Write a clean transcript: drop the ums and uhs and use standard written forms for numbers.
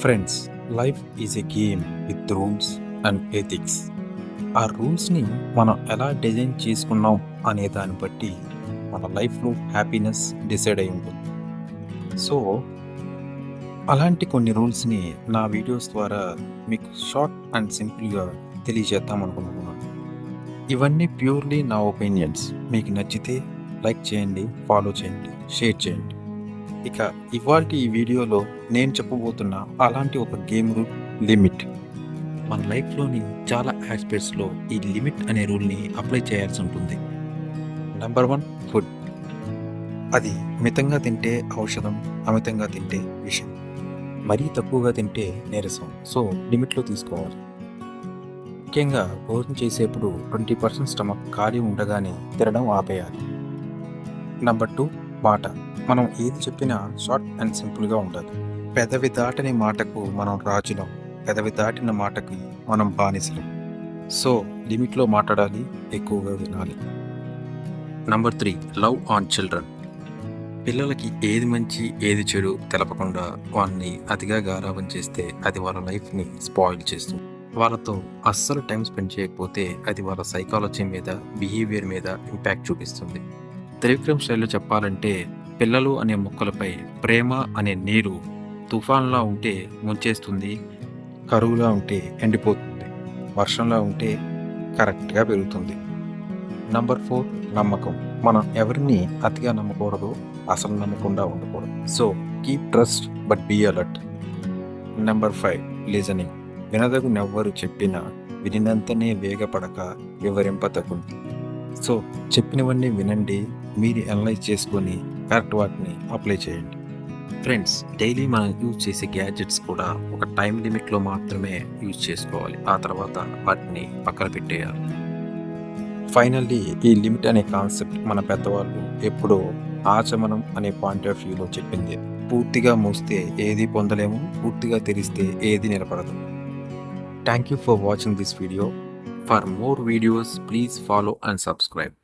Friends, life is a game with rules and ethics. ఆ రూల్స్ని మనం ఎలా డిజైన్ చేసుకున్నాం అనే దాన్ని బట్టి మన లైఫ్లో హ్యాపీనెస్ డిసైడ్ అయి ఉంటుంది. సో అలాంటి కొన్ని రూల్స్ని నా వీడియోస్ ద్వారా మీకు షార్ట్ అండ్ సింపుల్గా తెలియజేద్దాం అనుకుంటున్నాను. ఇవన్నీ ప్యూర్లీ నా ఒపీనియన్స్. మీకు నచ్చితే లైక్ చేయండి, ఫాలో చేయండి, షేర్ చేయండి. ఇక ఇవాల్టి ఈ వీడియోలో నేను చెప్పబోతున్న అలాంటి ఒక గేమ్ రూల్ లిమిట్. మన లైఫ్లోని చాలా ఆస్పెక్ట్స్లో ఈ లిమిట్ అనే రూల్ని అప్లై చేయాల్సి ఉంటుంది. Number 1, food. అది మితంగా తింటే ఔషధం, అమితంగా తింటే విషం. మరీ తక్కువగా తింటే నీరసం. సో లిమిట్లో తీసుకోవాలి. ముఖ్యంగా భోజనం చేసేప్పుడు 20% స్టమక్ ఖాళీ ఉండగానే తినడం ఆపేయాలి. నెంబర్ 2, మాట. మనం ఏది చెప్పినా షార్ట్ అండ్ సింపుల్గా ఉండాలి. పెదవి దాటని మాటకు మనం రాజులం, పెదవి దాటిన మాటకి మనం బానిసలం. సో లిమిట్లో మాట్లాడాలి, ఎక్కువగా వినాలి. Number 3, love on children. పిల్లలకి ఏది మంచి ఏది చెడు తెలపకుండా వాళ్ళని అతిగా గారాబం చేస్తే అది వాళ్ళ లైఫ్ని స్పాయిల్ చేస్తుంది. వాళ్ళతో అస్సలు టైం స్పెండ్ చేయకపోతే అది వాళ్ళ సైకాలజీ మీద, బిహేవియర్ మీద ఇంపాక్ట్ చూపిస్తుంది. త్రివిక్రమ్ స్టైల్లో చెప్పాలంటే, పిల్లలు అనే మొక్కలపై ప్రేమ అనే నీరు తుఫాన్లా ఉంటే ముంచేస్తుంది, కరువులా ఉంటే ఎండిపోతుంది, వర్షంలా ఉంటే కరెక్ట్గా పెరుగుతుంది. నంబర్ 4, నమ్మకం. మనం ఎవరిని అతిగా నమ్మకూడదు, అసలు నమ్మకుండా ఉండకూడదు. So keep trust but be alert. Number 5, listening. వినదగునెవ్వరు చెప్పినా వినినంతనే వేగపడక వివరింపతగు. సో చెప్పినవన్నీ వినండి, మీరు అనలైజ్ చేసుకొని కరెక్ట్ వాటిని అప్లై చేయండి. ఫ్రెండ్స్, డైలీ మనం యూజ్ చేసే గ్యాడ్జెట్స్ కూడా ఒక టైం లిమిట్లో మాత్రమే యూజ్ చేసుకోవాలి. ఆ తర్వాత వాటిని పక్కన పెట్టేయాలి. ఫైనల్లీ ఈ లిమిట్ అనే కాన్సెప్ట్ మన పెద్దవాళ్ళు ఎప్పుడో ఆచమనం అనే పాయింట్ ఆఫ్ వ్యూలో చెప్పింది. పూర్తిగా మూస్తే ఏది పొందలేము, పూర్తిగా తెరిస్తే ఏది నిలబడదు. Thank you for watching this video. For more videos, please follow and subscribe.